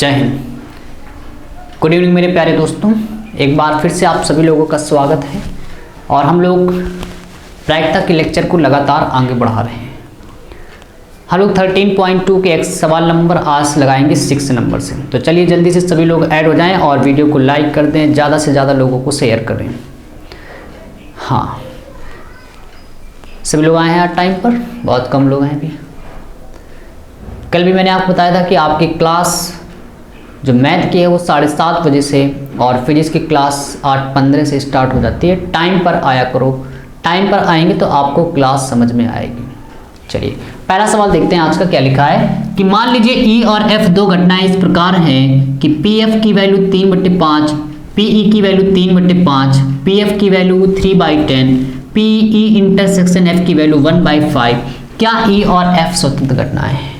जय Hind. Good evening मेरे प्यारे दोस्तों, एक बार फिर से आप सभी लोगों का स्वागत है और हम लोग प्रायिकता के लेक्चर को लगातार आगे बढ़ा रहे हैं। हम लोग 13.2 के एक सवाल नंबर आज लगाएंगे 6 नंबर से। तो चलिए जल्दी से सभी लोग ऐड हो जाएं और वीडियो को लाइक कर दें, ज़्यादा से ज़्यादा लोगों को शेयर करें। हाँ, सभी लोग आए हैं आज टाइम पर, बहुत कम लोग हैं अभी। कल भी मैंने आपको बताया था कि आपकी क्लास जो मैथ की है वो 7:30 बजे से और फिजिक्स की क्लास 8:15 से स्टार्ट हो जाती है। टाइम पर आया करो, टाइम पर आएंगे तो आपको क्लास समझ में आएगी। चलिए पहला सवाल देखते हैं आज का क्या लिखा है कि मान लीजिए ई और एफ दो घटनाएं इस प्रकार हैं कि पी एफ की वैल्यू 3/5, पी ई की वैल्यू 3/5, पी एफ की value 3/10, P E intersection F की वैल्यू 1/5। क्या ई और एफ स्वतंत्र घटनाएं हैं?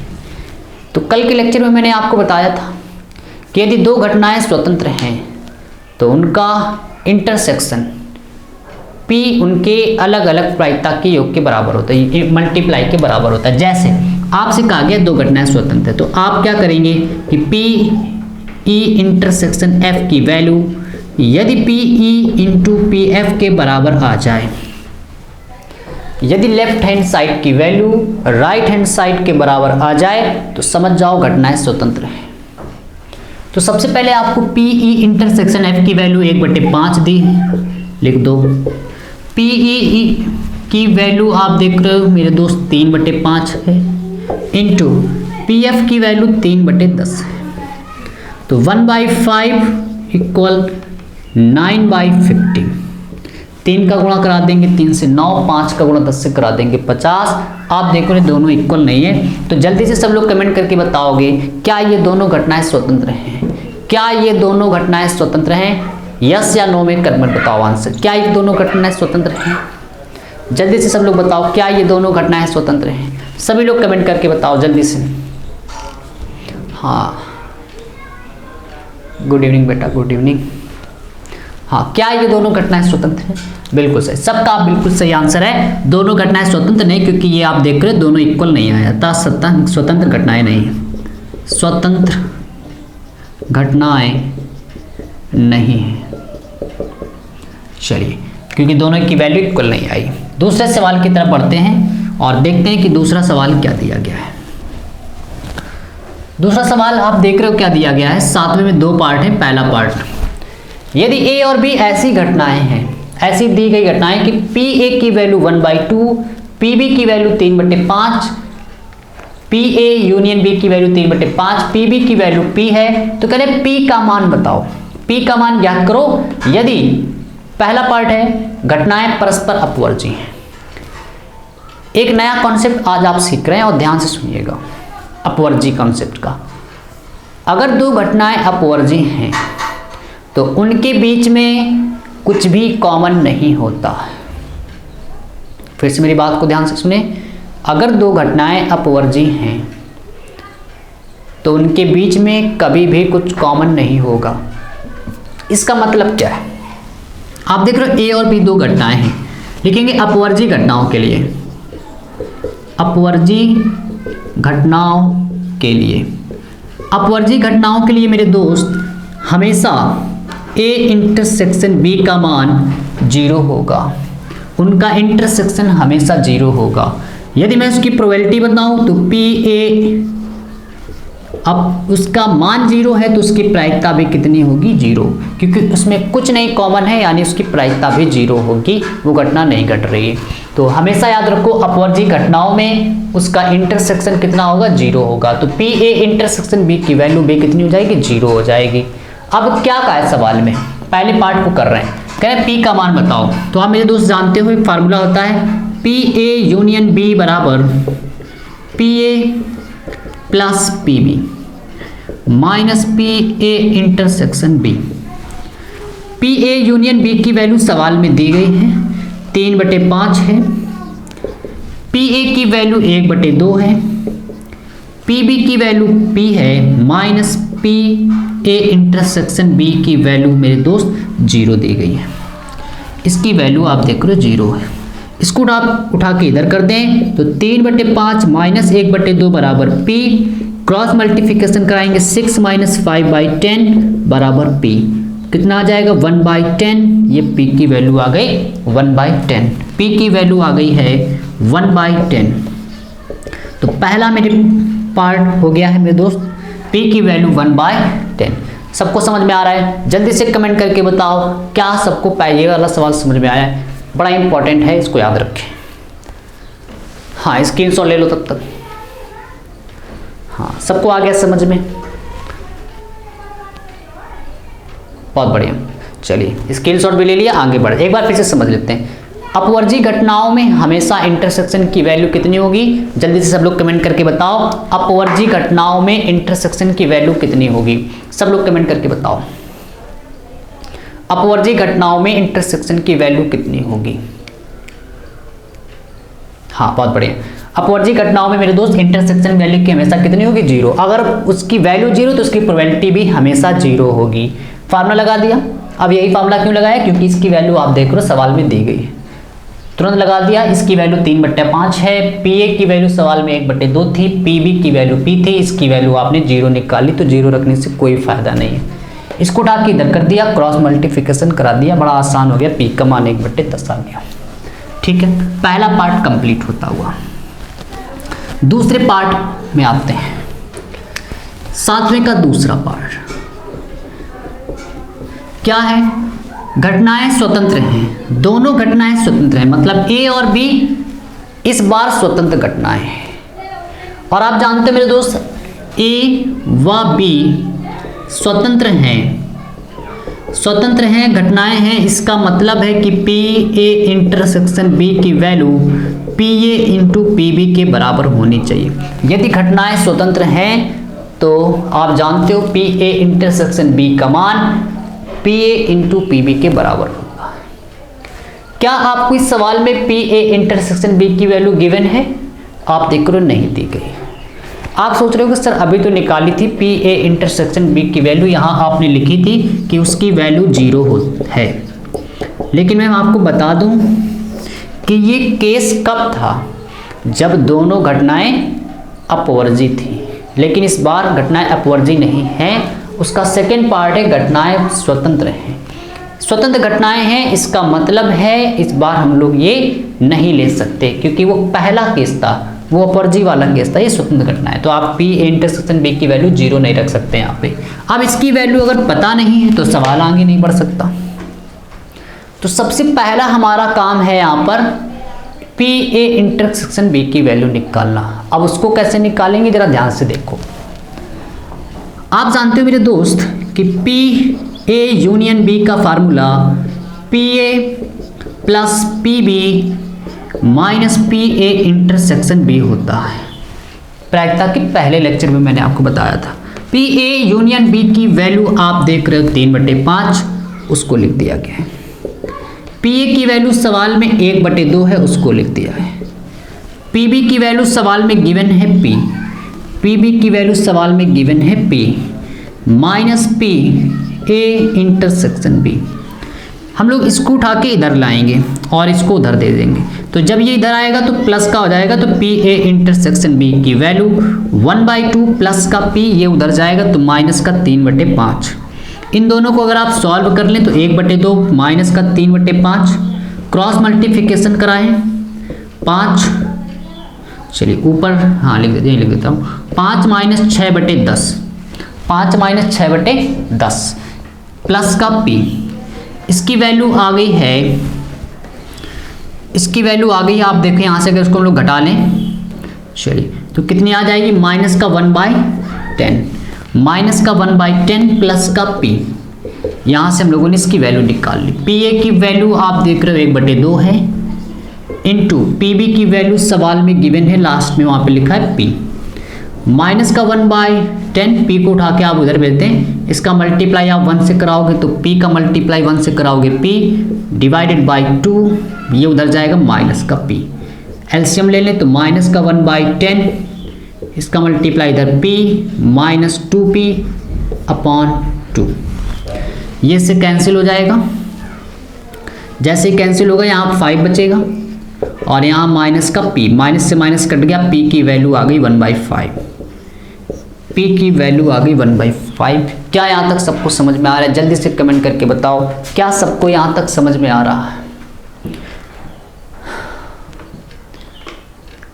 तो कल के लेक्चर में मैंने आपको बताया था कि यदि दो घटनाएं स्वतंत्र हैं तो उनका इंटरसेक्शन P उनके अलग अलग प्रायिकता के योग के बराबर होता है, मल्टीप्लाई के बराबर होता है। जैसे आपसे कहा गया दो घटनाएं स्वतंत्र है तो आप क्या करेंगे कि P E इंटरसेक्शन F की वैल्यू यदि P E into P F के बराबर आ जाए, यदि लेफ्ट हैंड साइड की वैल्यू राइट हैंड साइड के बराबर आ जाए तो समझ जाओ घटनाएं स्वतंत्र हैं। तो सबसे पहले आपको पी ई इंटरसेक्शन एफ की वैल्यू 1/5 दी है, लिख दो। पी ई की वैल्यू आप देख रहे हो मेरे दोस्त 3/5 है, इंटू पी एफ की वैल्यू 3/10 है। तो 1/5 इक्वल 9/50। 3 का गुणा करा देंगे 3 से 9, 5 का गुणा 10 से करा देंगे 50। आप देखो ये दोनों इक्वल नहीं है। तो जल्दी से सब लोग कमेंट करके बताओगे क्या ये दोनों घटनाएं स्वतंत्र हैं? क्या ये दोनों घटनाएं स्वतंत्र हैं? यस या नो में कमेंट बताओ आंसर। क्या ये दोनों घटनाएं स्वतंत्र हैं? जल्दी से सब लोग बताओ क्या ये दोनों घटनाएं स्वतंत्र हैं? सभी लोग कमेंट करके बताओ जल्दी से। हाँ, गुड इवनिंग बेटा, गुड इवनिंग। हाँ, क्या ये दोनों घटनाएं स्वतंत्र हैं? बिल्कुल सही, सबका बिल्कुल सही आंसर है। दोनों घटनाएं स्वतंत्र नहीं, क्योंकि ये आप देख रहे हो दोनों इक्वल नहीं आया था। स्वतंत्र घटनाएं नहीं है, स्वतंत्र घटनाएं नहीं है। चलिए, क्योंकि दोनों की वैल्यू इक्वल नहीं आई। दूसरे सवाल की तरफ बढ़ते हैं और देखते हैं कि दूसरा सवाल क्या दिया गया है। दूसरा सवाल आप देख रहे हो क्या दिया गया है। 7वें में 2 पार्ट है। पहला पार्ट, यदि ए और बी ऐसी घटनाएं हैं, ऐसी दी गई घटनाएं कि पी ए की वैल्यू 1/2, पी बी की value 3/5, P A union B की वैल्यू 3/5, पी बी की वैल्यू p है, तो कह रहे p का मान बताओ। p का मान ज्ञात करो यदि पहला पार्ट है घटनाएं परस्पर अपवर्जी हैं। एक नया कॉन्सेप्ट आज आप सीख रहे हैं और ध्यान से सुनिएगा अपवर्जी कॉन्सेप्ट का। अगर दो घटनाएं अपवर्जी हैं तो उनके बीच में कुछ भी कॉमन नहीं होता है। फिर से मेरी बात को ध्यान से सुने। अगर दो घटनाएं अपवर्जी हैं तो उनके बीच में कभी भी कुछ कॉमन नहीं होगा। इसका मतलब क्या है? आप देख रहे हो ए और बी दो घटनाएं हैं, लिखेंगे अपवर्जी घटनाओं के लिए। अपवर्जी घटनाओं के लिए, अपवर्जी घटनाओं के लिए मेरे दोस्त हमेशा ए इंटरसेक्शन बी का मान 0 होगा। उनका इंटरसेक्शन हमेशा 0 होगा। यदि मैं उसकी प्रोबेबिलिटी बताऊं तो पी ए, अब उसका मान 0 है तो उसकी प्रायिकता भी कितनी होगी? 0, क्योंकि उसमें कुछ नहीं कॉमन है, यानी उसकी प्रायिकता भी 0 होगी, वो घटना नहीं घट रही है। तो हमेशा याद रखो अपवर्जी घटनाओं में उसका इंटरसेक्शन कितना होगा? 0 होगा। तो पी ए इंटरसेक्शन बी की वैल्यू भी कितनी हो जाएगी? 0 हो जाएगी। अब क्या कहा है सवाल में? पहले पार्ट को कर रहे हैं, कह रहे हैं पी का मान बताओ। तो आप मेरे दोस्त जानते हो एक फार्मूला होता है पी ए यूनियन बी बराबर P A plus P B minus P A intersection B. P A union B की वैल्यू सवाल में दी गई है 3/5 है, पी ए की वैल्यू 1/2 है, पी बी की वैल्यू p है, minus P A intersection b की वैल्यू मेरे दोस्त 0 दी गई है। इसकी वैल्यू आप देख रहे हो 0 है। इसको आप उठा के इधर कर दें तो 3/5 माइनस 1/2 बराबर p क्रॉस मल्टीप्लिकेशन कराएंगे 6 माइनस 5/10 बराबर p। कितना आ जाएगा 1/10। ये p की वैल्यू आ गई 1/10। p की वैल्यू आ गई है 1/10। तो पहला मेरे पार्ट हो गया है मेरे दोस्त, p की वैल्यू 1/10। सबको समझ में आ रहा है? जल्दी से कमेंट करके बताओ क्या सबको ये वाला सवाल समझ में आया है। बड़ा इंपॉर्टेंट है, इसको याद रखें। हाँ, स्क्रीनशॉट ले लो तब तक। हाँ, सबको आ गया समझ में? बहुत बढ़िया। चलिए स्क्रीनशॉट भी ले लिया, आगे बढ़े। एक बार फिर से समझ लेते हैं। अपवर्जी घटनाओं में हमेशा इंटरसेक्शन की वैल्यू कितनी होगी? जल्दी से सब लोग कमेंट करके बताओ। अपवर्जी घटनाओं में इंटरसेक्शन की वैल्यू कितनी होगी? सब लोग कमेंट करके बताओ। अपवर्जी घटनाओं में इंटरसेक्शन की वैल्यू कितनी होगी? हाँ, बहुत बढ़िया। अपवर्जी घटनाओं में मेरे दोस्त इंटरसेक्शन वैल्यू की हमेशा कितनी होगी? 0। अगर उसकी वैल्यू 0 तो उसकी प्रोबेबिलिटी भी हमेशा 0 होगी। फार्मूला लगा दिया। अब यही फार्मूला क्यों लगाया? क्योंकि इसकी वैल्यू आप देख रहे हो सवाल में दी गई है, तुरंत लगा दिया। इसकी वैल्यू 3/5 है। पी ए की वैल्यू सवाल में 1/2 थी। पी बी की वैल्यू p थी। इसकी वैल्यू आपने 0 निकाली, तो 0 रखने से कोई फायदा नहीं है। इसको उठा के इधर कर दिया, क्रॉस मल्टीप्लिकेशन करा दिया, बड़ा आसान हो गया। p का मान 1/10 आ गया। ठीक है, पहला पार्ट कंप्लीट होता हुआ। दूसरे पार्ट में आते हैं। 7वें का दूसरा पार्ट क्या है? घटनाएं स्वतंत्र हैं। दोनों घटनाएं स्वतंत्र हैं, मतलब a और b इस बार स्वतंत्र घटनाएं हैं। और आप जानते हो मेरे दोस्त, a व b स्वतंत्र हैं, घटनाएं हैं। इसका मतलब है कि पी ए इंटरसेक्शन बी की value P A into P B के बराबर होनी चाहिए। यदि घटनाएं स्वतंत्र हैं तो आप जानते हो पी ए इंटरसेक्शन बी का मान P A into P B के बराबर होगा। क्या आपको इस सवाल में पी ए इंटरसेक्शन बी की वैल्यू गिवन है? आप देख रहे हो नहीं दी गई। आप सोच रहे हो कि सर अभी तो निकाली थी पी ए इंटरसेक्शन बी की वैल्यू, यहाँ आपने लिखी थी कि उसकी वैल्यू 0 है। लेकिन मैं आपको बता दूं कि ये केस कब था? जब दोनों घटनाएं अपवर्जी थी। लेकिन इस बार घटनाएं अपवर्जी नहीं हैं। उसका सेकेंड पार्ट है घटनाएं स्वतंत्र हैं। स्वतंत्र घटनाएं हैं, इसका मतलब है इस बार हम लोग ये नहीं ले सकते, क्योंकि वो पहला केस था, वो अपवर्जी वाला केस था। ये स्वतंत्र घटना है, तो आप पी ए इंटरसेक्शन बी की वैल्यू 0 नहीं रख सकते यहाँ पे। अब इसकी वैल्यू अगर पता नहीं है तो सवाल आगे नहीं बढ़ सकता। तो सबसे पहला हमारा काम है यहाँ पर पी ए इंटरसेक्शन बी की वैल्यू निकालना। अब उसको कैसे निकालेंगे जरा ध्यान से देखो। आप जानते हो मेरे दोस्त कि पी ए यूनियन बी का formula P A plus P B minus P A intersection B होता है। प्रायिकता के पहले लेक्चर में मैंने आपको बताया था। पी ए यूनियन बी की वैल्यू आप देख रहे हो 3/5, उसको लिख दिया गया है। पी ए की वैल्यू सवाल में 1/2 है, उसको लिख दिया है। पी बी की वैल्यू सवाल में गिवन है p, पी बी की वैल्यू सवाल में गिवन है p minus P A intersection B. हम लोग इसको उठा के इधर लाएंगे और इसको उधर दे देंगे, तो जब ये इधर आएगा तो प्लस का हो जाएगा, तो पी ए इंटरसेक्शन बी की वैल्यू 1/2 प्लस का p, ये उधर जाएगा तो माइनस का 3/5। इन दोनों को अगर आप सॉल्व कर लें तो 1/2 माइनस का 3/5, क्रॉस मल्टीप्लिकेशन कराएं 5, चलिए ऊपर हाँ लिख देता हूँ 5 माइनस 6/10, 5 माइनस 6/10 प्लस का p। इसकी वैल्यू आ गई है, इसकी वैल्यू आ गई है, आप देखें यहाँ से अगर इसको हम लोग घटा लें, चलिए तो कितनी आ जाएगी माइनस का 1/10, माइनस का 1/10 प्लस का p। यहाँ से हम लोगों ने इसकी वैल्यू निकाल ली। पी ए की वैल्यू आप देख रहे हो 1/2 है, इंटू पी बी की वैल्यू सवाल में गिवन है, लास्ट में वहाँ पे लिखा है p, माइनस का 1/10, p को उठा के आप उधर भेज दें। इसका मल्टीप्लाई आप 1 से कराओगे तो p का मल्टीप्लाई 1 से कराओगे p डिवाइडेड बाई 2, ये उधर जाएगा माइनस का p। एलसीएम ले लें तो माइनस का 1/10, इसका मल्टीप्लाई इधर p माइनस 2p अपॉन 2, ये से कैंसिल हो जाएगा। जैसे ही कैंसिल होगा यहाँ 5 बचेगा और यहाँ माइनस का p, माइनस से माइनस कट गया, p की वैल्यू आ गई 1/5। P की वैल्यू आ गई 1/5। क्या यहाँ तक सबको समझ में आ रहा है? जल्दी से कमेंट करके बताओ, क्या सबको यहाँ तक समझ में आ रहा है?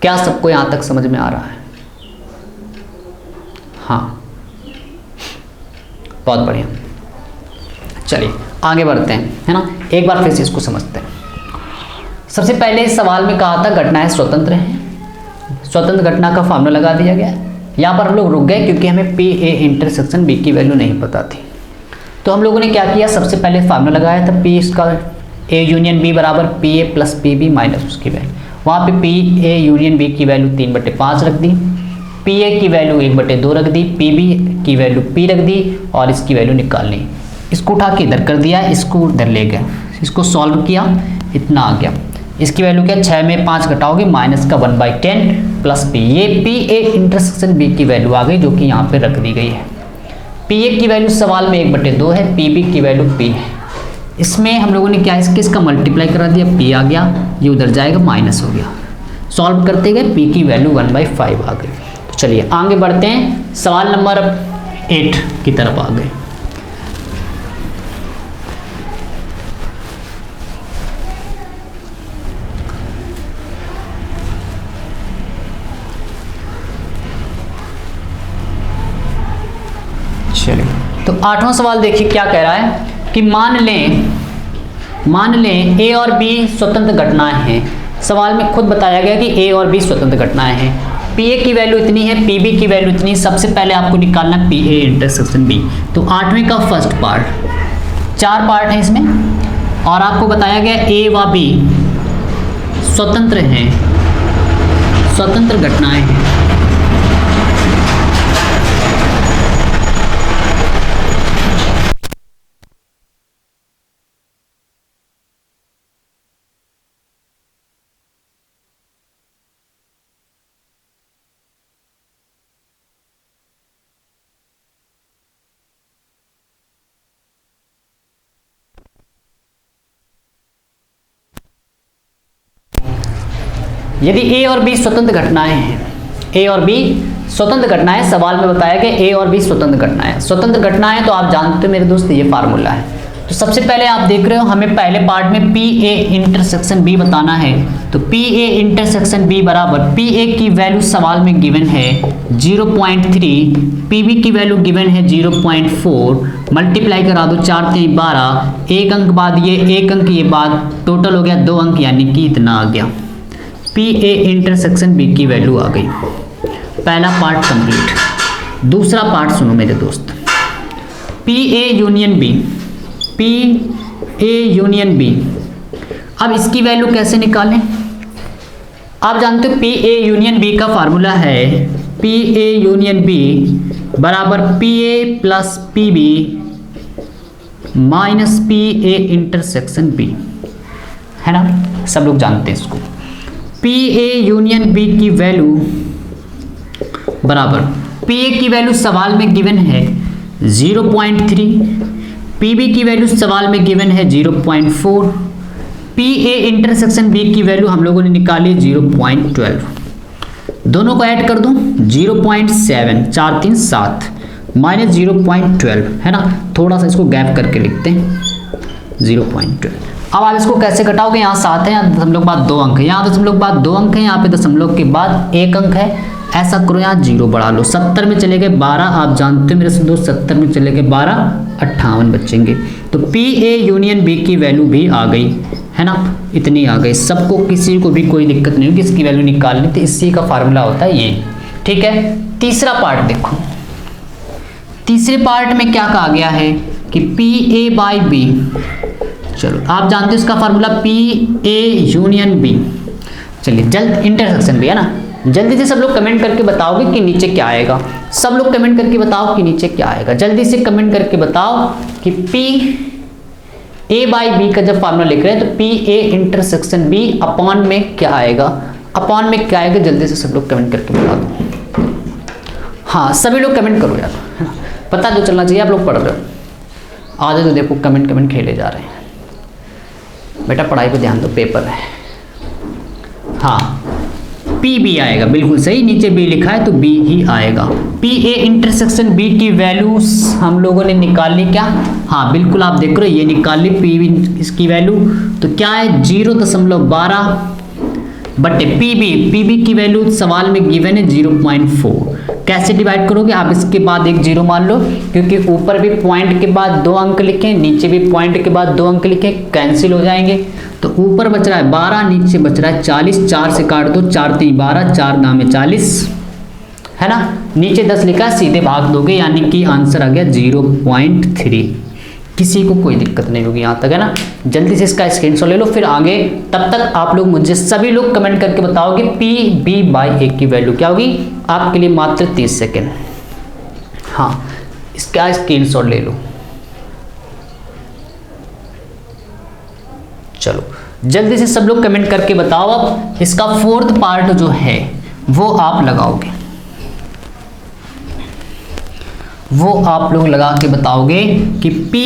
क्या सबको यहाँ तक समझ में आ रहा है? हाँ, बहुत बढ़िया। चलिए आगे बढ़ते हैं, है ना। एक बार फिर से इसको समझते हैं। सबसे पहले इस सवाल में कहा था घटनाएं स्वतंत्र हैं, स्वतंत्र घटना का फार्मूला लगा दिया गया। यहाँ पर हम लोग रुक गए क्योंकि हमें पी ए इंटरसेक्शन बी की वैल्यू नहीं पता थी। तो हम लोगों ने क्या किया, सबसे पहले फार्मूला लगाया था पी इसका ए यूनियन बी बराबर P A plus P B minus उसकी वैल्यू। वहाँ पे पी ए यूनियन बी की वैल्यू 3/5 रख दी, पी ए की वैल्यू 1/2 रख दी, पी बी की वैल्यू p रख दी और इसकी वैल्यू निकालनी। इसको उठा के इधर कर दिया, इसको इधर ले गए, इसको सॉल्व किया, इतना आ गया। इसकी वैल्यू क्या, 6 में 5 घटाओगे माइनस का 1/10 प्लस पी। ये पी ए इंटरसेक्शन बी की वैल्यू आ गई जो कि यहाँ पे रख दी गई है। पी ए की वैल्यू सवाल में 1/2 है, पी बी की वैल्यू p है। इसमें हम लोगों ने क्या इसका मल्टीप्लाई करा दिया, p आ गया, ये उधर जाएगा माइनस हो गया। सॉल्व करते गए p की वैल्यू 1/5 आ गई। तो चलिए आगे बढ़ते हैं, सवाल नंबर 8 की तरफ आ गए। चलिए तो 8वां सवाल देखिए क्या कह रहा है कि मान लें ए और बी स्वतंत्र घटनाएं हैं। सवाल में खुद बताया गया कि ए और बी स्वतंत्र घटनाएं हैं। पी ए की वैल्यू इतनी है, पी बी की वैल्यू इतनी। सबसे पहले आपको निकालना पी ए इंटरसेक्शन बी। तो 8वें का फर्स्ट पार्ट, 4 पार्ट है इसमें और आपको बताया गया ए व बी स्वतंत्र हैं, स्वतंत्र घटनाएं हैं। यदि ए और बी स्वतंत्र घटनाएं हैं, ए और बी स्वतंत्र घटनाएं, सवाल में बताया गया ए और बी स्वतंत्र घटनाएं। स्वतंत्र घटनाएं तो आप जानते हो मेरे दोस्त ये फार्मूला है। तो सबसे पहले आप देख रहे हो हमें पहले पार्ट में पी ए इंटरसेक्शन बी बताना है। तो पी ए इंटरसेक्शन बी बराबर पी ए की वैल्यू सवाल में गिवन है 0.3, पी बी की वैल्यू गिवन है 0.4, मल्टीप्लाई करा दो 4 3 12, एक अंक बाद ये, एक अंक ये बाद, टोटल हो गया 2 अंक यानी कि इतना आ गया। पी ए इंटरसेक्शन बी की वैल्यू आ गई। पहला पार्ट कंप्लीट। दूसरा पार्ट सुनो मेरे दोस्त, P A union B, P A union B. अब इसकी वैल्यू कैसे निकालें? आप जानते हो पी ए यूनियन बी का फार्मूला है पी ए यूनियन बी बराबर P A plus P B minus P A intersection B, है ना, सब लोग जानते हैं इसको। पी ए यूनियन बी की वैल्यू बराबर पी ए की वैल्यू सवाल में गिवन है 0.3, पी बी की वैल्यू सवाल में गिवन है 0.4, पी ए इंटरसेक्शन बी की वैल्यू हम लोगों ने निकाली 0.12। दोनों को ऐड कर दूं 0.7, 4 3 7 माइनस 0.12, है ना। थोड़ा सा इसको गैप करके लिखते हैं 0.12। अब आप इसको कैसे घटाओगे, यहाँ 7 है, यहाँ दशमलव के बाद 2 अंक है, यहाँ दशमलव के बाद 2 अंक है, यहाँ पे दशमलव के बाद 1 अंक है। ऐसा करो यहाँ 0 बढ़ा लो, 70 में चले गए 12, आप जानते हो मेरे से दोस्त 70 में चले गए 12, 58 बचेंगे। तो पी ए यूनियन बी की वैल्यू भी आ गई, है ना, इतनी आ गई। सबको किसी को भी कोई दिक्कत नहीं होगी इसकी वैल्यू निकालनी, तो इसी का फार्मूला होता है ये, ठीक है। तीसरा पार्ट देखो, तीसरे पार्ट में क्या कहा गया है कि पी ए बाई बी, चलो आप जानते हो इसका formula P A union B. चलिए जल्द इंटरसेक्शन भी, है ना, जल्दी से सब लोग कमेंट करके बताओगे कि नीचे क्या आएगा। सब लोग कमेंट करके बताओ कि नीचे क्या आएगा, जल्दी से कमेंट करके बताओ कि पी ए बाई बी का जब फार्मूला लिख रहे हैं तो P A intersection B upon में क्या आएगा, अपॉन में क्या आएगा, जल्दी से सब लोग कमेंट करके बता दो। हाँ सभी लोग कमेंट करो यार, पता तो चलना चाहिए आप लोग पढ़ रहे हो। आधे तो देखो कमेंट खेले जा रहे हैं। बेटा पढ़ाई पे ध्यान दो, पेपर है। हाँ पी बी आएगा, बिल्कुल सही, नीचे बी लिखा है तो बी ही आएगा। पी ए इंटरसेक्शन बी की वैल्यू हम लोगों ने निकाल ली क्या, हाँ बिल्कुल आप देख रहे हो ये निकाल ली पी बी इसकी वैल्यू, तो क्या है 0.12 बटे पी बी की वैल्यू सवाल में गिवन है 0.4। कैसे डिवाइड करोगे आप, इसके बाद एक जीरो मान लो, क्योंकि ऊपर भी पॉइंट के बाद 2 अंक लिखे, नीचे भी पॉइंट के बाद 2 अंक लिखे, कैंसिल हो जाएंगे, तो ऊपर बच रहा है 12, नीचे बच रहा है 40, 4 से काट दो, 4 3 12, 4 दाम में 40 है ना, नीचे 10 लिखा, सीधे भाग दोगे, यानी कि आंसर आ गया 0.3। किसी को कोई दिक्कत नहीं होगी यहाँ तक, है ना। जल्दी से इसका स्क्रीनशॉट ले लो, फिर आगे तब तक आप लोग मुझे सभी लोग कमेंट करके बताओगे पी बी बाई ए की वैल्यू क्या होगी। आपके लिए मात्र 30 सेकेंड, हाँ इसका स्क्रीनशॉट ले लो। चलो जल्दी से सब लोग कमेंट करके बताओ। अब इसका 4th पार्ट जो है वो आप लगाओगे, वो आप लोग लगा के बताओगे कि पी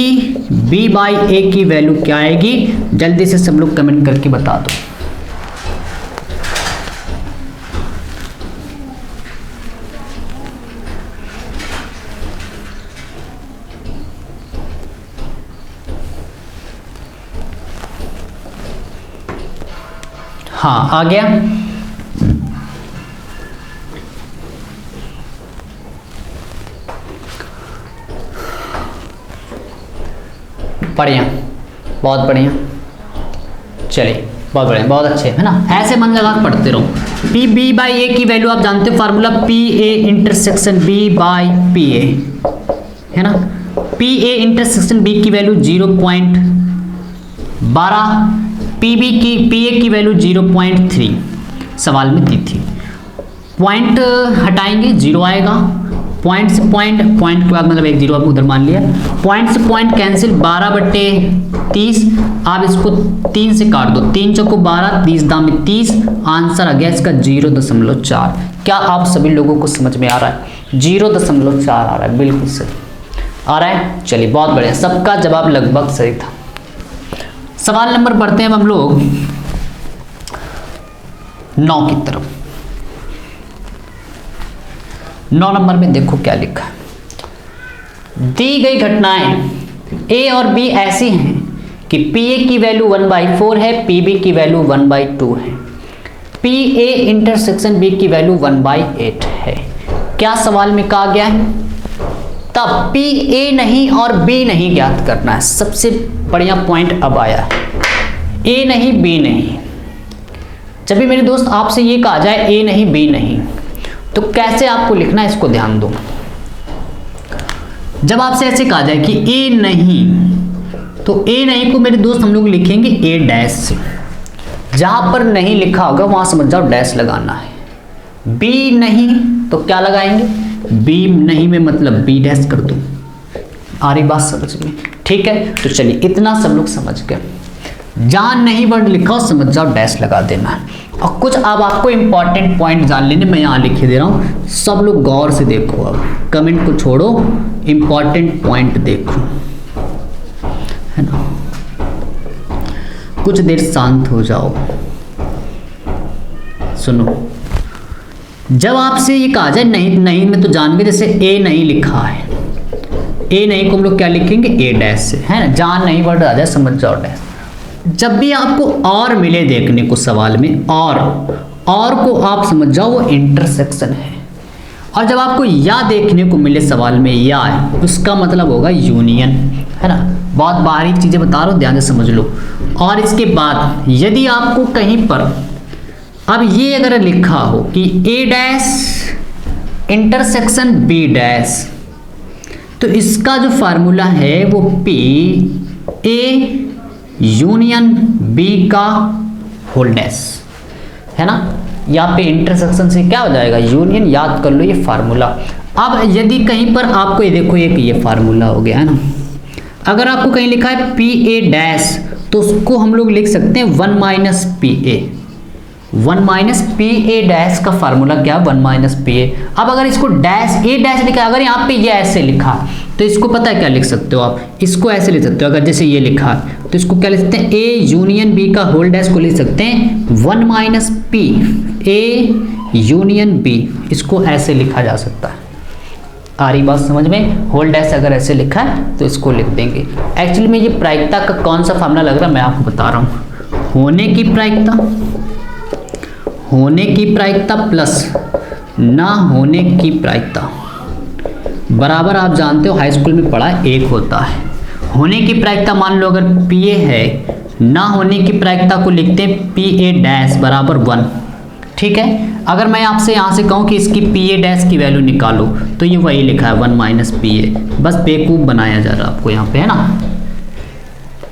बी बाई ए की वैल्यू क्या आएगी। जल्दी से सब लोग कमेंट करके बता दो। हाँ आ गया, बढ़िया, बहुत बढ़िया, चलिए बहुत बढ़िया, बहुत अच्छे है ना। ऐसे मन लगा के पढ़ते रहो। पी बी बाई ए की वैल्यू आप जानते हो formula, P A intersection B by P A, है ना। पी ए इंटरसेक्शन बी की वैल्यू 0.12, पी ए की वैल्यू 0.3 सवाल में दी थी। पॉइंट हटाएंगे 0 आएगा, पॉइंट से पॉइंट, पॉइंट के बाद मतलब एक जीरो आप उधर मान लिया, पॉइंट से पॉइंट कैंसिल, 12/30, आप इसको 3 से काट दो, 3 चौको 12, 30 दाम में 30, आंसर आ गया इसका 0.4। क्या आप सभी लोगों को समझ में आ रहा है? 0.4 आ रहा है, बिल्कुल सही आ रहा है। चलिए बहुत बढ़िया, सबका जवाब लगभग सही था। सवाल नंबर बढ़ते हैं हम लोग 9 की तरफ। 9 नंबर में देखो क्या लिखा है। दी गई घटनाएं ए और बी ऐसी हैं कि पी ए की वैल्यू 1/4 है, पी बी की वैल्यू 1/2 है, पी ए इंटरसेक्शन बी की वैल्यू 1/8 है। क्या सवाल में कहा गया है? तब पी ए नहीं और बी नहीं ज्ञात करना है। सबसे बढ़िया पॉइंट अब आया है, ए नहीं बी नहीं। जब भी मेरे दोस्त आपसे ये कहा जाए ए नहीं बी नहीं, तो कैसे आपको लिखना है इसको ध्यान दो। जब आपसे ऐसे कहा जाए कि ए नहीं, तो ए नहीं को मेरे दोस्त हम लोग लिखेंगे ए डैश से, जहां पर नहीं लिखा होगा वहां समझ जाओ डैश लगाना है। बी नहीं तो क्या लगाएंगे? बी नहीं में मतलब बी डैश कर दो। आ रही बात समझ में? ठीक है, तो चलिए इतना सब लोग समझ गए। जहां नहीं वर्ड लिखा हो समझ जाओ डैश लगा देना है। और कुछ अब आपको इंपॉर्टेंट पॉइंट जान लेने, मैं यहाँ लिखे दे रहा हूँ, सब लोग गौर से देखो। अब कमेंट को छोड़ो, इंपॉर्टेंट पॉइंट देखो, है ना। कुछ देर शांत हो जाओ, सुनो। जब आपसे ये कहा जाए नहीं नहीं में, तो जान गए जैसे ए नहीं लिखा है, ए नहीं को हम लोग क्या लिखेंगे? ए डैश से, है ना। जहां नहीं वर्ड आ जाए समझ जाओ डैश। जब भी आपको और मिले देखने को सवाल में, और को आप समझ जाओ वो इंटरसेक्शन है। और जब आपको या देखने को मिले सवाल में या है, उसका मतलब होगा यूनियन, है ना। बहुत बारीक चीजें बता रहा हूं, ध्यान से समझ लो। और इसके बाद यदि आपको कहीं पर अब ये अगर लिखा हो कि ए डैश इंटरसेक्शन बी डैश, तो इसका जो फार्मूला है वो पी ए यूनियन बी का होल डैश, है ना। यहाँ पे इंटरसेक्शन से क्या हो जाएगा? यूनियन। याद कर लो ये फार्मूला। अब यदि कहीं पर आपको ये देखो ये फार्मूला हो गया, है ना। अगर आपको कहीं लिखा है पी ए डैश, तो उसको हम लोग लिख सकते हैं 1 minus P A. 1 minus P A dash का फार्मूला क्या? 1 माइनस पी ए। अब अगर इसको डैश ए डैश लिखा, अगर यहाँ पे ये ऐसे लिखा, तो इसको पता है क्या लिख सकते हो आप, इसको ऐसे लिख सकते हो, अगर जैसे ये लिखा है तो इसको क्या लिख सकते हैं, ए यूनियन बी का होल डैश को लिख सकते हैं 1 minus P A union B, इसको ऐसे लिखा जा सकता है। आ रही बात समझ में, होल डैश अगर ऐसे लिखा है तो इसको लिख देंगे। एक्चुअली में ये प्रायिकता का कौन सा फार्मूला लग रहा है मैं आपको बता रहा हूँ, होने की प्रायिकता प्लस ना होने की प्रायिकता बराबर, आप जानते हो हाई स्कूल में पढ़ा है, 1 होता है। होने की प्रायिकता मान लो अगर पी ए है, ना होने की प्रायिकता को लिखते हैं पी ए डैश बराबर 1, ठीक है। अगर मैं आपसे यहाँ से कहूँ कि इसकी पी ए डैश की वैल्यू निकालो तो ये वही लिखा है 1 माइनस पी ए, बस बेवकूफ़ बनाया जा रहा है आपको यहाँ पे, है ना।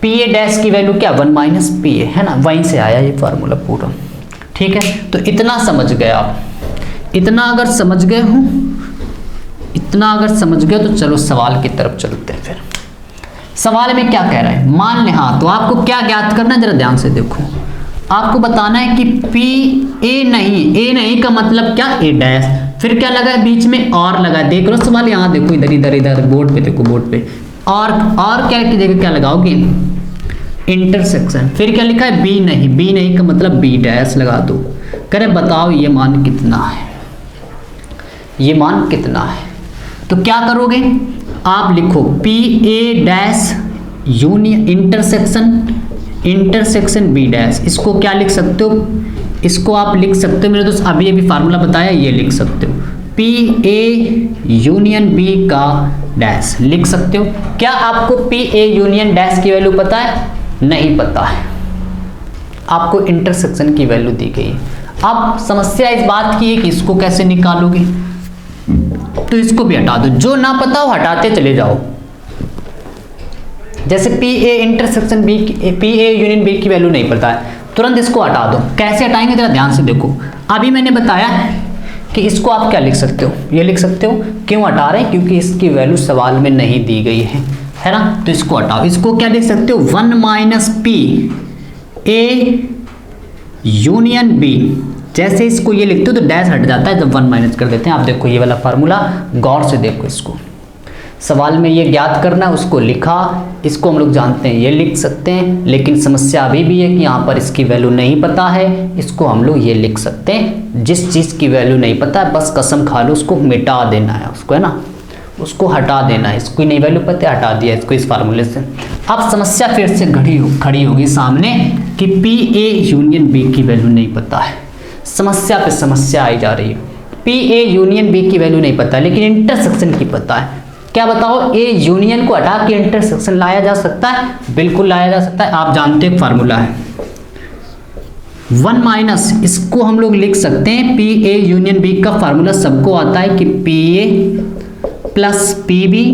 पी ए डैश की वैल्यू क्या 1 माइनस पी ए, है ना, वहीं से आया ये फार्मूला पूरा, ठीक है। तो इतना समझ गए आप, इतना अगर समझ गए हो, इतना अगर समझ गए तो चलो सवाल की तरफ चलते हैं। फिर सवाल में क्या कह रहा है, मान ले, हाँ, तो आपको क्या ज्ञात करना है जरा ध्यान से देखो। आपको बताना है कि पी ए नहीं का मतलब क्या, ए डैश, फिर क्या लगा है बीच में और लगा है, देख लो सवाल यहाँ देखो, इधर बोर्ड पे देखो, बोर्ड पे और क्या की जगह क्या लगाओगे, इंटरसेक्शन, फिर क्या लिखा है बी नहीं का मतलब बी डैश लगा दो। करे बताओ ये मान कितना है, ये मान कितना है। तो क्या करोगे आप, लिखो P A dash union intersection B dash, इसको क्या लिख सकते हो, इसको आप लिख सकते हो मेरे दोस्त, अभी फार्मूला बताया, ये लिख सकते हो पी ए यूनियन बी का डैश लिख सकते हो। क्या आपको पी ए यूनियन डैश की वैल्यू पता है, नहीं पता है, आपको इंटरसेक्शन की वैल्यू दी गई है। अब समस्या इस बात की है कि इसको कैसे निकालोगे, तो इसको भी हटा दो, जो ना पता हो हटाते चले जाओ। जैसे P A intersection B, P A union B की वैल्यू नहीं पता है, तुरंत इसको हटा दो। कैसे हटाएंगे जरा ध्यान से देखो, अभी मैंने बताया कि इसको आप क्या लिख सकते हो, ये लिख सकते हो। क्यों हटा रहे हैं, क्योंकि इसकी वैल्यू सवाल में नहीं दी गई है ना, तो इसको हटाओ। इसको क्या लिख सकते हो, 1 minus P A union B, जैसे इसको ये लिखते हो तो डैश हट जाता है जब 1 माइनस कर देते हैं। आप देखो ये वाला फार्मूला गौर से देखो, इसको सवाल में ये ज्ञात करना है, उसको लिखा, इसको हम लोग जानते हैं, ये लिख सकते हैं, लेकिन समस्या अभी भी है कि यहाँ पर इसकी वैल्यू नहीं पता है, इसको हम लोग ये लिख सकते हैं। जिस चीज़ की वैल्यू नहीं पता है बस कसम खा लो, उसको मिटा देना है, उसको, है ना, उसको हटा देना है। इसको नहीं वैल्यू पता है, हटा दिया इसको इस फार्मूले से। अब समस्या फिर से खड़ी होगी सामने कि पी ए यूनियन बी की वैल्यू नहीं पता है, समस्या पे समस्या आई जा रही है। पी ए यूनियन बी की वैल्यू नहीं पता है, लेकिन इंटरसेक्शन की पता है। क्या बताओ, ए यूनियन को हटा के इंटरसेक्शन लाया जा सकता है, बिल्कुल लाया जा सकता है। आप जानते हैं फार्मूला है 1 माइनस, इसको हम लोग लिख सकते हैं पी ए यूनियन बी का फार्मूला सबको आता है कि P A plus P B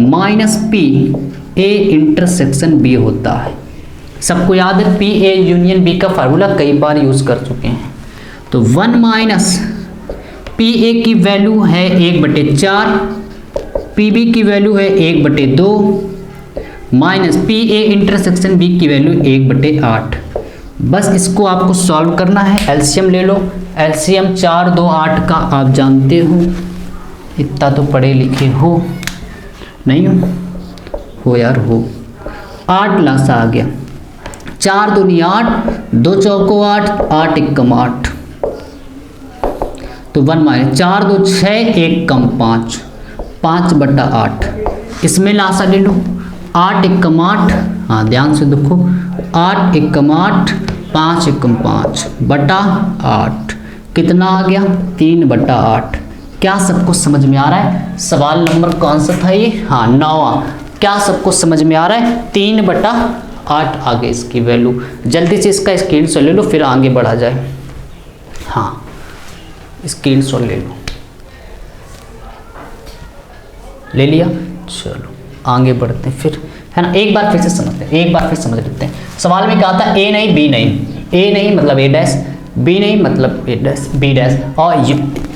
minus P A intersection B होता है। सबको याद है, पी ए यूनियन बी का फार्मूला कई बार यूज कर चुके हैं। तो 1 माइनस पी ए की वैल्यू है 1/4, पी बी की वैल्यू है 1/2 minus P A intersection B की वैल्यू 1/8। बस इसको आपको सॉल्व करना है, एलसीएम ले लो। एलसीएम 4 2 8 का आप जानते हो, इतना तो पढ़े लिखे हो नहीं हो यार, हो 8 लासा आ गया, 4 दूनी 8, 2 चौको 8, 8 एकम 8, तो 1 माइनस 4 2 6, 1 कम 5, 5/8। इसमें लासा ले लो, 8 एकम 8, हाँ ध्यान से देखो, 8 एकम 8, 5 एकम 5/8, कितना आ गया 3/8। क्या सबको समझ में आ रहा है? सवाल नंबर कौन सा था ये? हाँ 9वां। क्या सबको समझ में आ रहा है? 3/8 आगे इसकी वैल्यू। जल्दी से इसका स्क्रीनशॉट ले लो फिर आगे बढ़ा जाए। हाँ स्क्रीनशॉट ले लो, ले लिया, चलो आगे बढ़ते हैं फिर, है ना। एक बार फिर से समझते हैं, एक बार फिर समझ लेते हैं। सवाल में कहा था ए नहीं बी नहीं, ए नहीं मतलब ए डैश, बी नहीं मतलब ए डैश बी डैश, और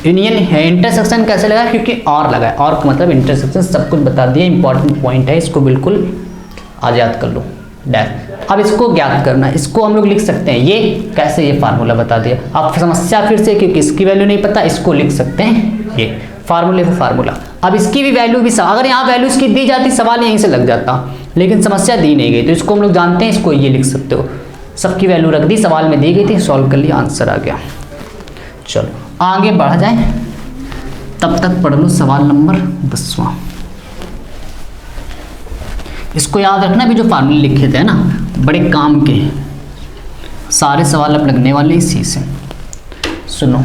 यूनियन है। इंटरसेक्शन कैसे लगा? क्योंकि और लगा है, और का मतलब इंटरसेक्शन। सब कुछ बता दिया, इंपॉर्टेंट पॉइंट है, इसको बिल्कुल आज याद कर लो डैश। अब इसको ज्ञात करना है, इसको हम लोग लिख सकते हैं ये कैसे, ये फार्मूला बता दिया। अब समस्या फिर से, क्योंकि इसकी वैल्यू नहीं पता, इसको लिख सकते हैं ये फार्मूले पे फार्मूला। अब इसकी भी वैल्यू भी अगर यहाँ वैल्यू इसकी दी जाती सवाल यहीं से लग जाता, लेकिन समस्या दी नहीं गई, तो इसको हम लोग जानते हैं, इसको ये लिख सकते हो, सबकी वैल्यू रख दी, सवाल में दी गई थी, सॉल्व कर लिया, आंसर आ गया। चलो आगे बढ़ा जाए, तब तक पढ़ लो सवाल नंबर 10वां। इसको याद रखना भी, जो फार्मूले लिखे थे ना बड़े काम के, सारे सवाल अब लगने वाले इसी से। सुनो,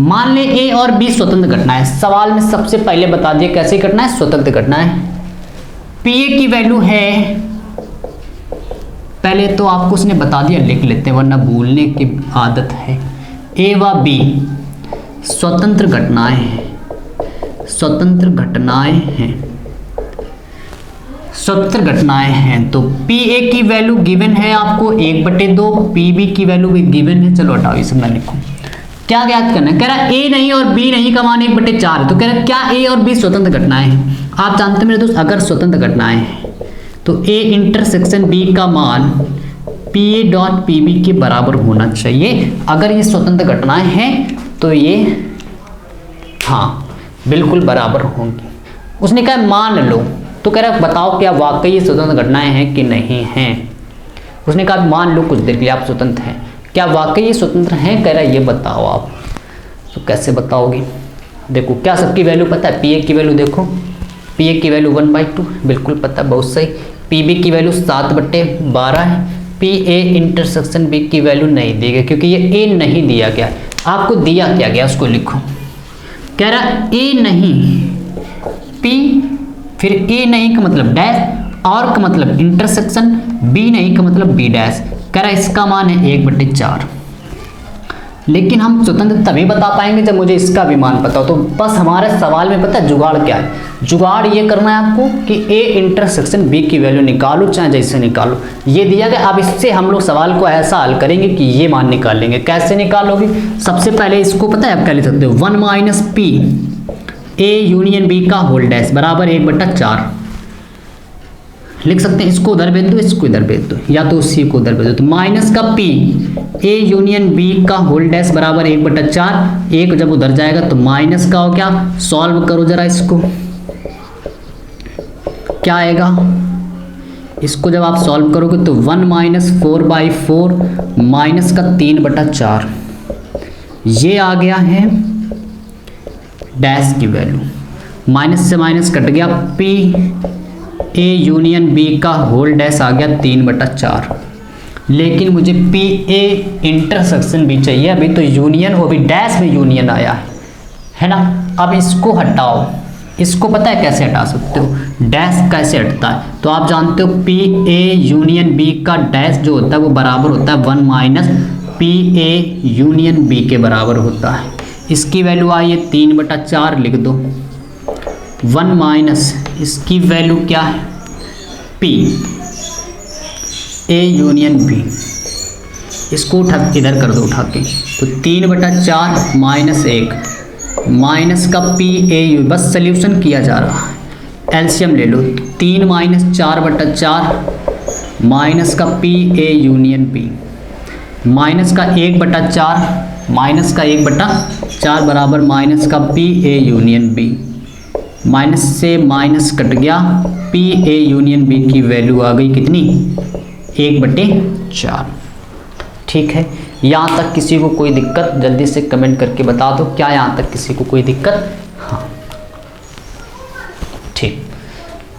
मान ले ए और बी स्वतंत्र घटना है। सवाल में सबसे पहले बता दिए कैसे घटना है, स्वतंत्र घटना है। पी ए की वैल्यू है, पहले तो आपको उसने बता दिया, लिख लेते हैं वरना भूलने की आदत है। ए व बी स्वतंत्र घटनाएं हैं, स्वतंत्र घटनाएं हैं, स्वतंत्र घटनाएं हैं। तो पी ए की वैल्यू गिवन है आपको 1/2, पी बी की वैल्यू भी गिवन है। चलो हटाओ, इसे मैं लिखूं, क्या ज्ञात करना है, कह रहा है ए नहीं और बी नहीं का मान 1/4 है, तो कह रहा है क्या ए और बी स्वतंत्र घटनाएं हैं। आप जानते हैं मेरे दोस्त, अगर स्वतंत्र घटनाएं हैं तो ए इंटरसेक्शन बी का मान P A dot P B के बराबर होना चाहिए। अगर ये स्वतंत्र घटनाएं हैं तो ये हाँ बिल्कुल बराबर होंगी। उसने कहा मान लो, तो कह रहा है बताओ क्या वाकई ये स्वतंत्र घटनाएं हैं कि नहीं हैं। उसने कहा मान लो कुछ देर के लिए आप स्वतंत्र हैं, क्या वाकई ये स्वतंत्र हैं, कह रहा है ये बताओ आप। तो कैसे बताओगे, देखो क्या सबकी वैल्यू पता है, पी ए की वैल्यू देखो, पी ए की वैल्यू 1/2 बिल्कुल पता है, बहुत सही। पी बी की वैल्यू 7/12 है। पी ए इंटरसेक्शन बी की वैल्यू नहीं दी गई क्योंकि ये ए नहीं दिया गया, आपको दिया क्या गया उसको लिखो। कह रहा ए नहीं, पी फिर ए नहीं का मतलब डैश, और का मतलब इंटरसेक्शन, बी नहीं का मतलब बी डैश। कह रहा इसका मान है 1/4। लेकिन हम स्वतंत्र तभी बता पाएंगे जब मुझे इसका भी मान पता हो। तो बस हमारे सवाल में पता है जुगाड़ क्या है, जुगाड़ ये करना है आपको कि ए इंटरसेक्शन बी की वैल्यू निकालो, चाहे जैसे निकालो, ये दिया गया। अब इससे हम लोग सवाल को ऐसा हल करेंगे कि ये मान निकालेंगे। कैसे निकालोगे, सबसे पहले इसको पता है आप क्या लिख सकते हो, 1 - पी ए यूनियन बी का होल डैश बराबर 1/4 लिख सकते हैं। इसको उधर भेज दो, इसको इधर भेज दो, या तो उसी को उधर भेज दो। तो माइनस का पी ए यूनियन बी का होल डैश बराबर 1/4, एक जब उधर जाएगा तो माइनस का हो गया। सॉल्व करो जरा इसको, क्या आएगा, इसको जब आप सॉल्व करोगे तो 1 - 4/4 माइनस का 3/4, ये आ गया है डैश की वैल्यू। माइनस से माइनस कट गया, पी ए यूनियन बी का होल डैश आ गया 3/4। लेकिन मुझे पी ए इंटरसेक्शन भी चाहिए, अभी तो यूनियन, वो भी डैश में यूनियन आया है ना। अब इसको हटाओ, इसको पता है कैसे हटा सकते हो, डैश कैसे हटता है, तो आप जानते हो पी ए यूनियन बी का डैश जो होता है वो बराबर होता है 1 - पी ए यूनियन बी के बराबर होता है। इसकी वैल्यू आई है 3/4, लिख दो। 1 - इसकी वैल्यू क्या है, पी ए यूनियन बी, इसको उठा इधर कर दो उठा के, तो 3/4 -1 माइनस का पी ए यू, बस सल्यूशन किया जा रहा है, एलसीएम ले लो। 3 - 4/4 माइनस का P A union B, minus का 1/4 माइनस का 1/4 बराबर माइनस का P A union B. Minus से माइनस कट गया, पी ए यूनियन बी की वैल्यू आ गई कितनी, 1/4। ठीक है, यहाँ तक किसी को कोई दिक्कत जल्दी से कमेंट करके बता दो, क्या यहाँ तक किसी को कोई दिक्कत, हाँ ठीक।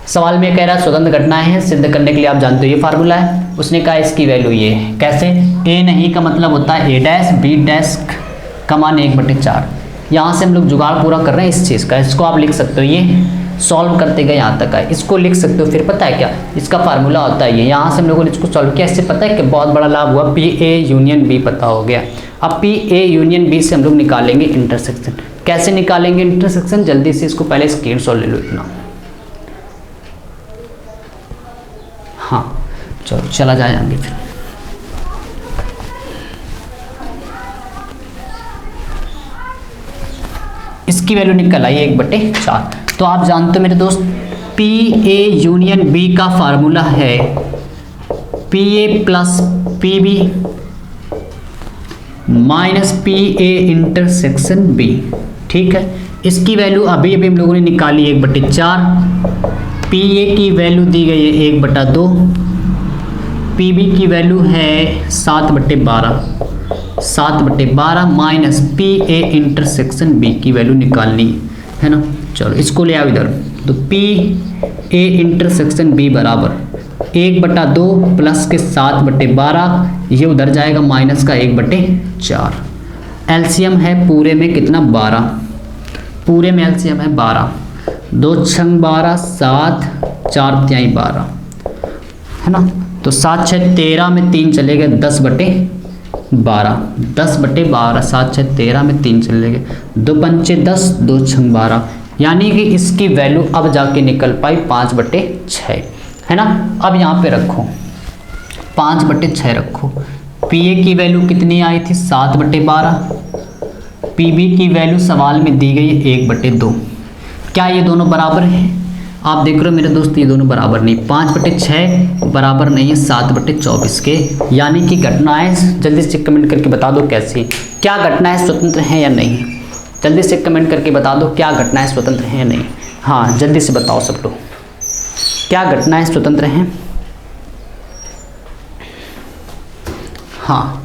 सवाल में कह रहा है स्वतंत्र घटनाएं हैं, सिद्ध करने के लिए आप जानते हो ये फार्मूला है। उसने कहा इसकी वैल्यू ये है, कैसे, ए नहीं का मतलब होता है ए डैश, बी डैश का मान 1/4। यहाँ से हम लोग जुगाड़ पूरा कर रहे हैं इस चीज़ का, इसको आप लिख सकते हो, ये सॉल्व करते गए यहाँ तक आए, इसको लिख सकते हो। फिर पता है क्या इसका फार्मूला होता है, ये यहाँ से हम लोगों ने इसको सॉल्व किया, इससे पता है कि बहुत बड़ा लाभ हुआ, पी ए यूनियन बी पता हो गया। अब पी ए यूनियन बी से हम लोग निकालेंगे इंटरसेक्शन। कैसे निकालेंगे इंटरसेक्शन, जल्दी से इसको पहले स्क्रीनशॉट ले लो इतना। हाँ चलो चला जाएंगे फिर। इसकी वैल्यू निकल आई 1/4। तो आप जानते हो मेरे दोस्त, पी ए यूनियन बी का फार्मूला है P A plus P B minus P A intersection B. ठीक है, इसकी वैल्यू अभी अभी हम लोगों ने निकाली 1/4, पी ए की वैल्यू दी गई है 1/2, पी बी की वैल्यू है 7/12 minus P A intersection B की वैल्यू निकालनी है ना। चलो इसको ले आओ इधर, तो पी ए इंटरसेक्शन बी बराबर 1/2 प्लस के 7/12, ये उधर जाएगा माइनस का 1/4। एलसीएम है पूरे में कितना 12, पूरे में एलसीएम है 12, 2 छंग 12, 7 4 तिहाई 12 है ना। तो 7 6 13 में 3 चले गए 10/12, 10/12, 7 6 13 में 3 चले गए, 2 पंचे 10, 2 छंग 12, यानी कि इसकी वैल्यू अब जाके निकल पाई 5/6 है ना। अब यहाँ पे रखो 5/6 रखो, पी ए की वैल्यू कितनी आई थी 7/12, पी बी की वैल्यू सवाल में दी गई 1/2। क्या ये दोनों बराबर हैं? आप देख रहे हो मेरे दोस्त, ये दोनों बराबर नहीं, 5/6 बराबर नहीं है 7/24 के, यानी कि घटनाएं, जल्दी से कमेंट करके बता दो कैसी, क्या घटनाएं स्वतंत्र हैं या नहीं, जल्दी से कमेंट करके बता दो क्या घटनाएं स्वतंत्र हैं या नहीं। हाँ जल्दी से बताओ सब लोग, क्या घटनाएं स्वतंत्र हैं? हाँ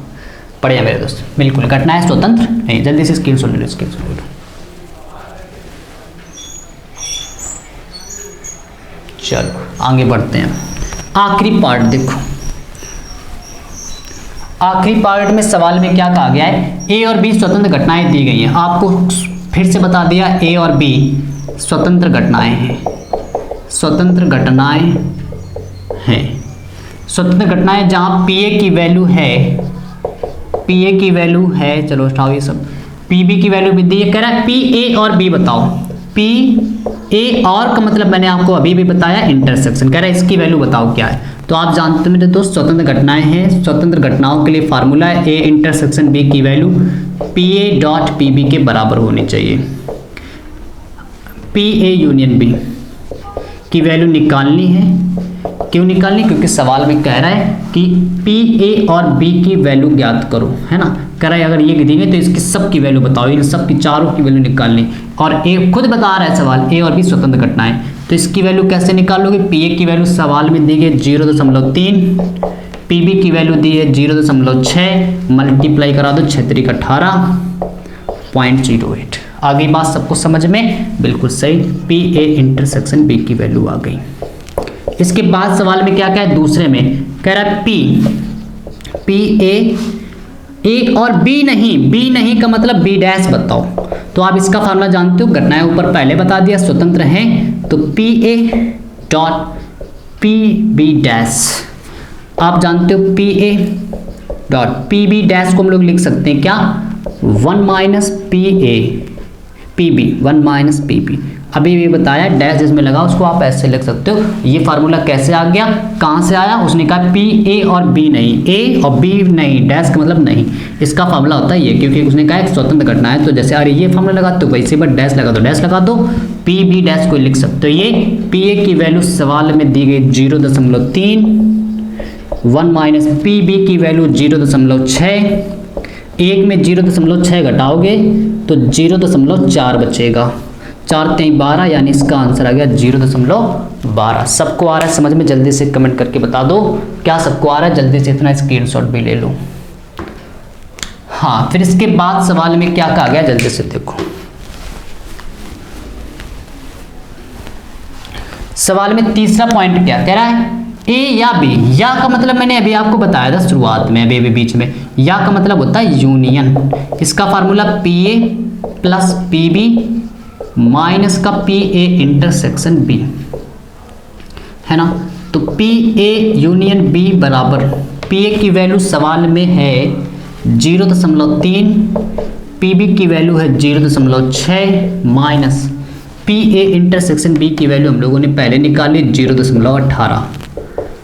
बढ़िया मेरे दोस्त, बिल्कुल घटनाएं स्वतंत्र नहीं, जल्दी से स्क्रीनशॉट ले लो, स्क्रीनशॉट ले लो। चलो आगे बढ़ते हैं, आखिरी पार्ट देखो, आखिरी पार्ट में सवाल में क्या कहा गया है, ए और बी स्वतंत्र घटनाएं दी गई हैं। आपको फिर से बता दिया ए और बी स्वतंत्र घटनाएं हैं, स्वतंत्र घटनाएं हैं, स्वतंत्र घटनाएं जहां पी ए की वैल्यू है, पी ए की वैल्यू है, चलो उठाओ ये सब, पी बी की वैल्यू भी दी है, कह रहा है पी ए और बी बताओ, पी ए और का मतलब मैंने आपको अभी भी बताया इंटरसेक्शन, कह रहा है इसकी वैल्यू बताओ क्या है। तो आप जानते हो मेरे दोस्त स्वतंत्र घटनाएं हैं, स्वतंत्र घटनाओं के लिए फार्मूला है ए इंटरसेक्शन बी की value P A dot P B के बराबर होनी चाहिए। पी ए यूनियन बी की वैल्यू निकालनी है, क्यों निकालनी? क्योंकि सवाल में कह रहा है कि पी ए और बी की वैल्यू ज्ञात करो, है ना। कह रहा है अगर ये दी गई तो इसकी सब की वैल्यू बताओ, इन सब की चारों की वैल्यू निकालनी, और ए खुद बता रहा है सवाल ए और बी स्वतंत्र घटनाएं, तो इसकी वैल्यू कैसे निकालोगे? पी ए की वैल्यू सवाल में दी गई 0.3, पी बी की वैल्यू दी है 0.6, मल्टीप्लाई करा दो 6 × 18.08। आ गई बात सबको समझ में? बिल्कुल सही, पी ए इंटरसेक्शन बी की वैल्यू आ गई। इसके बाद सवाल में क्या क्या है, दूसरे में कह रहा है पी ए और बी नहीं का मतलब बी डैश बताओ। तो आप इसका फार्मूला जानते हो, घटनाएं ऊपर पहले बता दिया स्वतंत्र हैं, तो P A dot P B dash, आप जानते हो P A dot P B dash को हम लोग लिख सकते हैं क्या, 1 minus P A P B, 1 minus P B, अभी भी बताया डैश जिसमें लगा उसको आप ऐसे लिख सकते हो। ये फार्मूला कैसे आ गया, कहाँ से आया? उसने कहा पी ए और बी नहीं, ए और बी नहीं, डैश का मतलब नहीं, इसका फार्मूला होता है ये, क्योंकि उसने कहा एक स्वतंत्र घटना है, तो जैसे अरे ये फार्मूला लगाते हो वैसे बट डैश लगा दो, डैश लगा दो, पी बी डैश को लिख सकते हो। ये पी ए की वैल्यू सवाल में दी गई 0.3, 1 माइनस पी बी की वैल्यू 0.6, एक में 0.6 घटाओगे तो 0.4 बचेगा, 4 × 3 = 12, यानी इसका आंसर आ गया 0.12। सबको आ रहा है समझ में? जल्दी से कमेंट करके बता दो क्या सबको आ रहा है, जल्दी से इतना स्क्रीनशॉट भी ले लो। हाँ फिर इसके बाद सवाल में क्या कहा गया, जल्दी से देखो। सवाल में तीसरा पॉइंट क्या कह रहा है, ए या बी, या का मतलब मैंने अभी आपको बताया था शुरुआत में, अभी बीच में, या का मतलब होता है यूनियन, इसका formula P A plus P B minus का पी ए इंटरसेक्शन बी, है ना। तो पी ए यूनियन बी बराबर, पी ए की वैल्यू सवाल में है 0.3, पी बी की वैल्यू है 0.6 minus P A intersection B की वैल्यू हम लोगों ने पहले निकाली 0.18,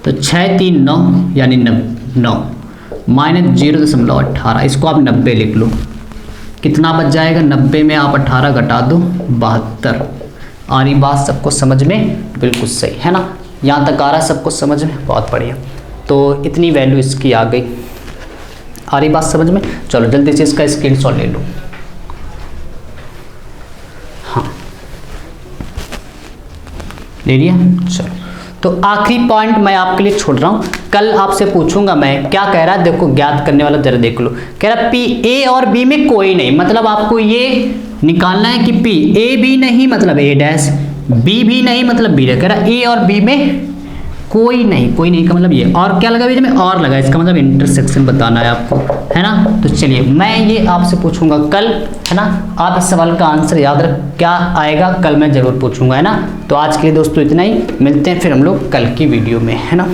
तो 6 3 9 यानी 9 माइनस 0.18, इसको आप 90 लिख लो, कितना बच जाएगा? 90 में आप 18 घटा दो 72। आ रही बात सबको समझ में? बिल्कुल सही है ना, यहाँ तक आ रहा है सबको समझ में? बहुत बढ़िया। तो इतनी वैल्यू इसकी आ गई, आ रही बात समझ में? चलो जल्दी से इसका स्क्रीनशॉट ले लो। ले लिया। चलो, तो आखिरी पॉइंट मैं आपके लिए छोड़ रहा हूँ, कल आपसे पूछूंगा मैं। क्या कह रहा है देखो, ज्ञात करने वाला जरा देख लो। कह रहा पी ए और बी में कोई नहीं, मतलब आपको ये निकालना है कि पी ए भी नहीं मतलब ए डैश, बी भी नहीं मतलब बी डैश। कह रहा ए और बी में कोई नहीं, कोई नहीं का मतलब ये, और क्या लगा बीच में, और लगा, इसका मतलब इंटरसेक्शन बताना है आपको, है ना। तो चलिए मैं ये आपसे पूछूंगा कल, है ना। आप इस सवाल का आंसर याद रख, क्या आएगा कल मैं जरूर पूछूंगा, है ना। तो आज के लिए दोस्तों इतना ही, मिलते हैं फिर हम लोग कल की वीडियो में, है ना।